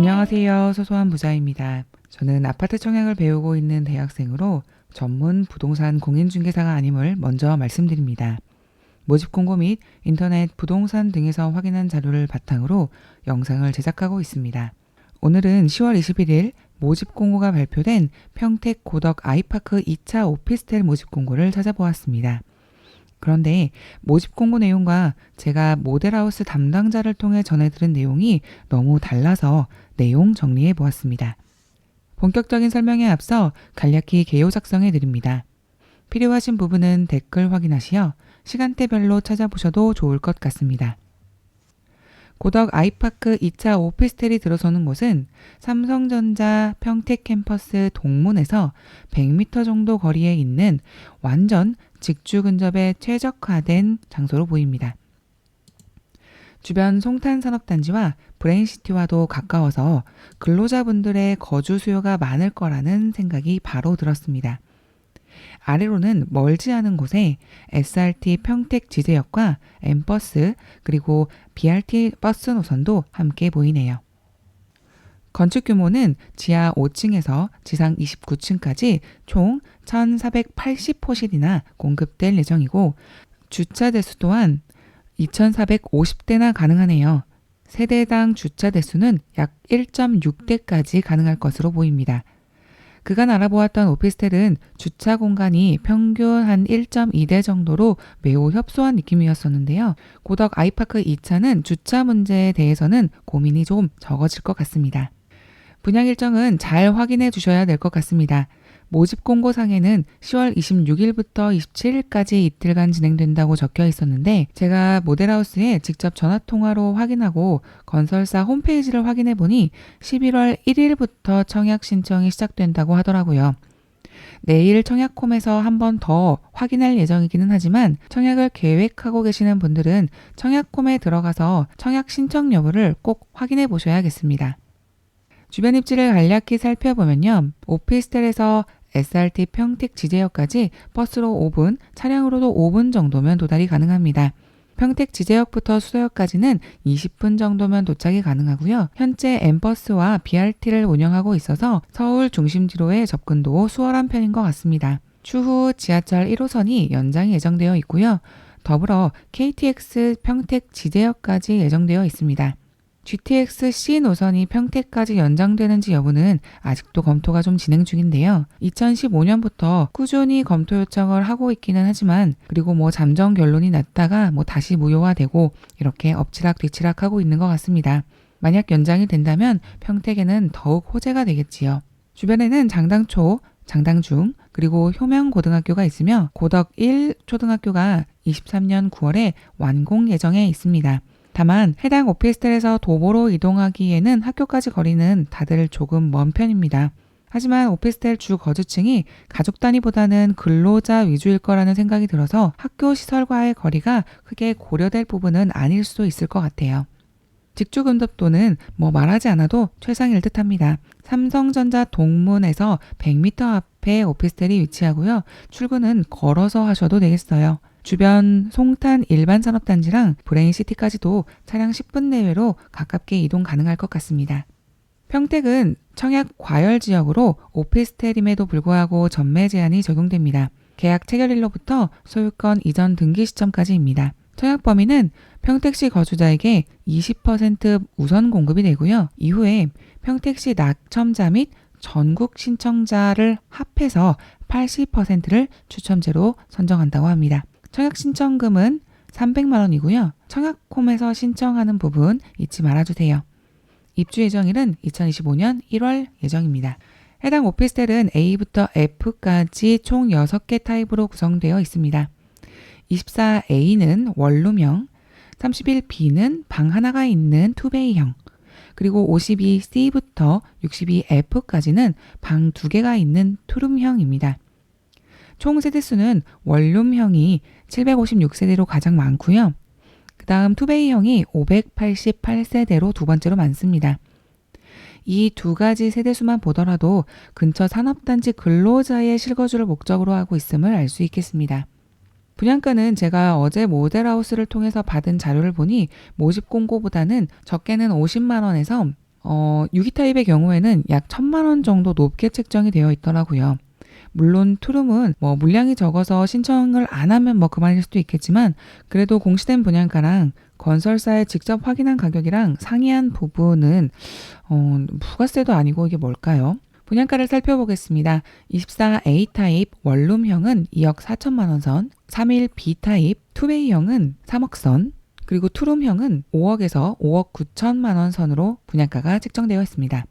안녕하세요. 소소한 부자입니다. 저는 아파트 청약을 배우고 있는 대학생으로 전문 부동산 공인중개사가 아님을 먼저 말씀드립니다. 모집 공고 및 인터넷 부동산 등에서 확인한 자료를 바탕으로 영상을 제작하고 있습니다. 오늘은 10월 21일 모집 공고가 발표된 평택 고덕 아이파크 2차 오피스텔 모집 공고를 찾아보았습니다. 그런데 모집 공고 내용과 제가 모델하우스 담당자를 통해 전해들은 내용이 너무 달라서 내용 정리해 보았습니다. 본격적인 설명에 앞서 간략히 개요 작성해 드립니다. 필요하신 부분은 댓글 확인하시어 시간대별로 찾아보셔도 좋을 것 같습니다. 고덕 아이파크 2차 오피스텔이 들어서는 곳은 삼성전자 평택 캠퍼스 동문에서 100m 정도 거리에 있는 완전 직주 근접에 최적화된 장소로 보입니다. 주변 송탄산업단지와 브레인시티와도 가까워서 근로자분들의 거주 수요가 많을 거라는 생각이 바로 들었습니다. 아래로는 멀지 않은 곳에 SRT 평택 지제역과 M버스 그리고 BRT 버스 노선도 함께 보이네요. 건축 규모는 지하 5층에서 지상 29층까지 총 1,480호실이나 공급될 예정이고 주차 대수 또한 2,450대나 가능하네요. 세대당 주차 대수는 약 1.6대까지 가능할 것으로 보입니다. 그간 알아보았던 오피스텔은 주차 공간이 평균 한 1.2대 정도로 매우 협소한 느낌이었었는데요. 고덕 아이파크 2차는 주차 문제에 대해서는 고민이 좀 적어질 것 같습니다. 분양 일정은 잘 확인해 주셔야 될 것 같습니다. 모집 공고상에는 10월 26일부터 27일까지 이틀간 진행된다고 적혀 있었는데 제가 모델하우스에 직접 전화통화로 확인하고 건설사 홈페이지를 확인해 보니 11월 1일부터 청약 신청이 시작된다고 하더라고요. 내일 청약홈에서 한 번 더 확인할 예정이기는 하지만 청약을 계획하고 계시는 분들은 청약홈에 들어가서 청약 신청 여부를 꼭 확인해 보셔야겠습니다. 주변 입지를 간략히 살펴보면요. 오피스텔에서 SRT 평택 지제역까지 버스로 5분, 차량으로도 5분 정도면 도달이 가능합니다. 평택 지제역부터 수서역까지는 20분 정도면 도착이 가능하고요. 현재 M버스와 BRT를 운영하고 있어서 서울 중심지로의 접근도 수월한 편인 것 같습니다. 추후 지하철 1호선이 연장이 예정되어 있고요. 더불어 KTX 평택 지제역까지 예정되어 있습니다. GTX-C 노선이 평택까지 연장되는지 여부는 아직도 검토가 좀 진행 중인데요. 2015년부터 꾸준히 검토 요청을 하고 있기는 하지만 그리고 잠정 결론이 났다가 다시 무효화되고 이렇게 엎치락 뒤치락 하고 있는 것 같습니다. 만약 연장이 된다면 평택에는 더욱 호재가 되겠지요. 주변에는 장당초, 장당중, 그리고 효명고등학교가 있으며 고덕 1초등학교가 23년 9월에 완공 예정에 있습니다. 다만 해당 오피스텔에서 도보로 이동하기에는 학교까지 거리는 다들 조금 먼 편입니다. 하지만 오피스텔 주 거주층이 가족 단위보다는 근로자 위주일 거라는 생각이 들어서 학교 시설과의 거리가 크게 고려될 부분은 아닐 수도 있을 것 같아요. 직주 근접도는 말하지 않아도 최상일 듯합니다. 삼성전자 동문에서 100m 앞에 오피스텔이 위치하고요. 출근은 걸어서 하셔도 되겠어요. 주변 송탄 일반 산업단지랑 브레인시티까지도 차량 10분 내외로 가깝게 이동 가능할 것 같습니다. 평택은 청약 과열 지역으로 오피스텔임에도 불구하고 전매 제한이 적용됩니다. 계약 체결일로부터 소유권 이전 등기 시점까지입니다. 청약 범위는 평택시 거주자에게 20% 우선 공급이 되고요. 이후에 평택시 낙첨자 및 전국 신청자를 합해서 80%를 추첨제로 선정한다고 합니다. 청약 신청금은 300만 원이고요. 청약홈에서 신청하는 부분 잊지 말아주세요. 입주 예정일은 2025년 1월 예정입니다. 해당 오피스텔은 A부터 F까지 총 6개 타입으로 구성되어 있습니다. 24A는 원룸형, 31B는 방 하나가 있는 투베이형, 그리고 52C부터 62F까지는 방 2개가 있는 투룸형입니다. 총 세대수는 원룸형이 756세대로 가장 많고요. 그 다음 투베이형이 588세대로 두 번째로 많습니다. 이 두 가지 세대수만 보더라도 근처 산업단지 근로자의 실거주를 목적으로 하고 있음을 알 수 있겠습니다. 분양가는 제가 어제 모델하우스를 통해서 받은 자료를 보니 모집 공고보다는 적게는 50만 원에서 유기 타입의 경우에는 약 1,000만 원 정도 높게 책정이 되어 있더라고요. 물론 투룸은 물량이 적어서 신청을 안 하면 그만일 수도 있겠지만 그래도 공시된 분양가랑 건설사에 직접 확인한 가격이랑 상이한 부분은 부가세도 아니고 이게 뭘까요? 분양가를 살펴보겠습니다. 24A 타입 원룸형은 2억 4천만 원 선, 31 B 타입 투베이형은 3억 선, 그리고 투룸형은 5억에서 5억 9천만 원 선으로 분양가가 책정되어 있습니다.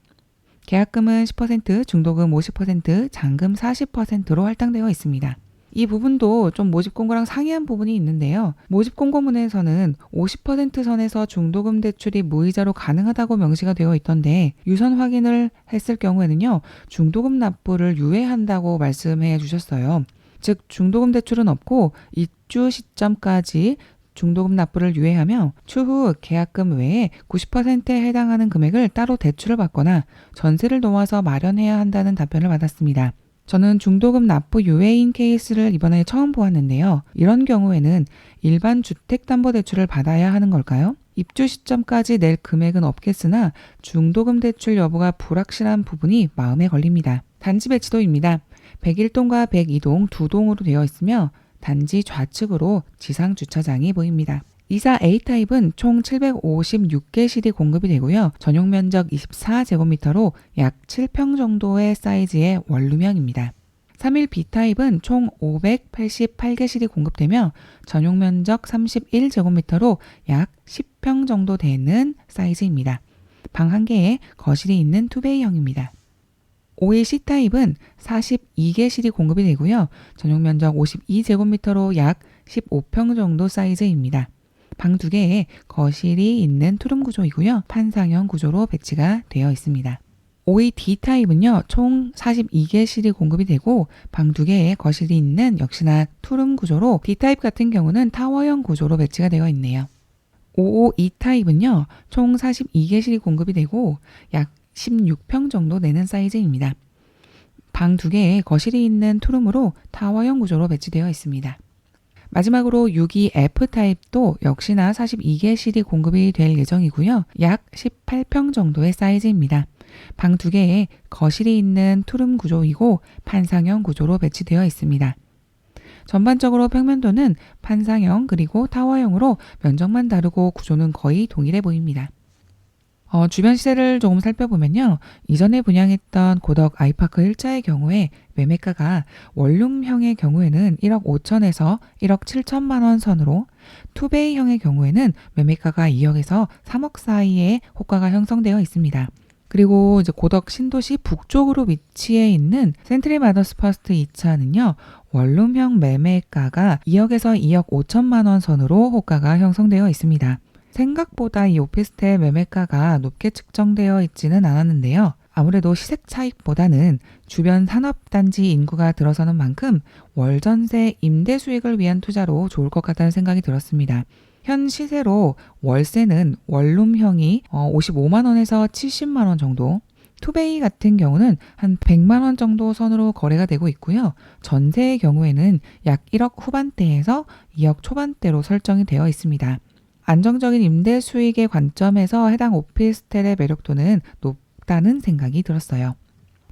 계약금은 10%, 중도금 50%, 잔금 40%로 할당되어 있습니다. 이 부분도 좀 모집 공고랑 상이한 부분이 있는데요. 모집 공고문에서는 50% 선에서 중도금 대출이 무이자로 가능하다고 명시가 되어 있던데 유선 확인을 했을 경우에는요. 중도금 납부를 유예한다고 말씀해 주셨어요. 즉 중도금 대출은 없고 입주 시점까지 중도금 납부를 유예하며 추후 계약금 외에 90%에 해당하는 금액을 따로 대출을 받거나 전세를 놓아서 마련해야 한다는 답변을 받았습니다. 저는 중도금 납부 유예인 케이스를 이번에 처음 보았는데요. 이런 경우에는 일반 주택담보대출을 받아야 하는 걸까요? 입주 시점까지 낼 금액은 없겠으나 중도금 대출 여부가 불확실한 부분이 마음에 걸립니다. 단지 배치도입니다. 101동과 102동 두 동으로 되어 있으며 단지 좌측으로 지상 주차장이 보입니다. 24 A타입은 총 756개실이 공급이 되고요. 전용 면적 24제곱미터로 약 7평 정도의 사이즈의 원룸형입니다. 31 B타입은 총 588개실이 공급되며 전용 면적 31제곱미터로 약 10평 정도 되는 사이즈입니다. 방 1개에 거실이 있는 투베이형입니다. 52 C타입은 42개실이 공급이 되고요. 전용 면적 52제곱미터로 약 15평 정도 사이즈입니다. 방 2개에 거실이 있는 투룸 구조이고요. 판상형 구조로 배치가 되어 있습니다. 52 D타입은요. 총 42개실이 공급이 되고 방 2개에 거실이 있는 역시나 투룸 구조로 D타입 같은 경우는 타워형 구조로 배치가 되어 있네요. 55 E타입은요. 총 42개실이 공급이 되고 약 16평 정도 내는 사이즈입니다. 방 2개에 거실이 있는 투룸으로 타워형 구조로 배치되어 있습니다. 마지막으로 62 F타입도 역시나 42개실이 공급이 될 예정이고요. 약 18평 정도의 사이즈입니다. 방 2개에 거실이 있는 투룸 구조이고 판상형 구조로 배치되어 있습니다. 전반적으로 평면도는 판상형 그리고 타워형으로 면적만 다르고 구조는 거의 동일해 보입니다. 주변 시세를 조금 살펴보면요. 이전에 분양했던 고덕 아이파크 1자의 경우에 매매가가 원룸형의 경우에는 1억 5천에서 1억 7천만 원 선으로 투베이형의 경우에는 매매가가 2억에서 3억 사이에 호가가 형성되어 있습니다. 그리고 이제 고덕 신도시 북쪽으로 위치해 있는 센트리 마더스 퍼스트 2차는요. 원룸형 매매가가 2억에서 2억 5천만 원 선으로 호가가 형성되어 있습니다. 생각보다 이 오피스텔 매매가가 높게 측정되어 있지는 않았는데요. 아무래도 시색 차익보다는 주변 산업단지 인구가 들어서는 만큼 월전세 임대 수익을 위한 투자로 좋을 것 같다는 생각이 들었습니다. 현 시세로 월세는 원룸형이 55만 원에서 70만 원 정도, 투베이 같은 경우는 한 100만 원 정도 선으로 거래가 되고 있고요. 전세의 경우에는 약 1억 후반대에서 2억 초반대로 설정이 되어 있습니다. 안정적인 임대 수익의 관점에서 해당 오피스텔의 매력도는 높다는 생각이 들었어요.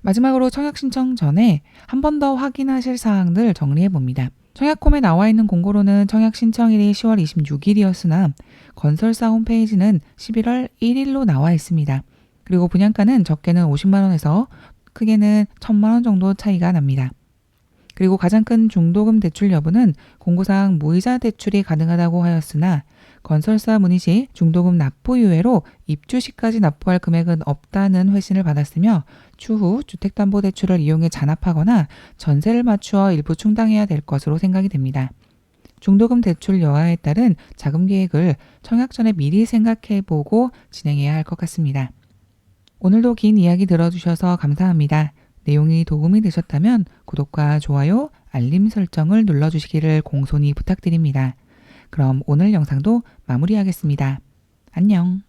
마지막으로 청약 신청 전에 한 번 더 확인하실 사항들 정리해 봅니다. 청약홈에 나와 있는 공고로는 청약 신청일이 10월 26일이었으나 건설사 홈페이지는 11월 1일로 나와 있습니다. 그리고 분양가는 적게는 50만 원에서 크게는 1,000만 원 정도 차이가 납니다. 그리고 가장 큰 중도금 대출 여부는 공고사항 무이자 대출이 가능하다고 하였으나 건설사 문의 시 중도금 납부 유예로 입주 시까지 납부할 금액은 없다는 회신을 받았으며 추후 주택담보대출을 이용해 잔압하거나 전세를 맞추어 일부 충당해야 될 것으로 생각이 됩니다. 중도금 대출 여하에 따른 자금 계획을 청약 전에 미리 생각해보고 진행해야 할 것 같습니다. 오늘도 긴 이야기 들어주셔서 감사합니다. 내용이 도움이 되셨다면 구독과 좋아요, 알림 설정을 눌러주시기를 공손히 부탁드립니다. 그럼 오늘 영상도 마무리하겠습니다. 안녕.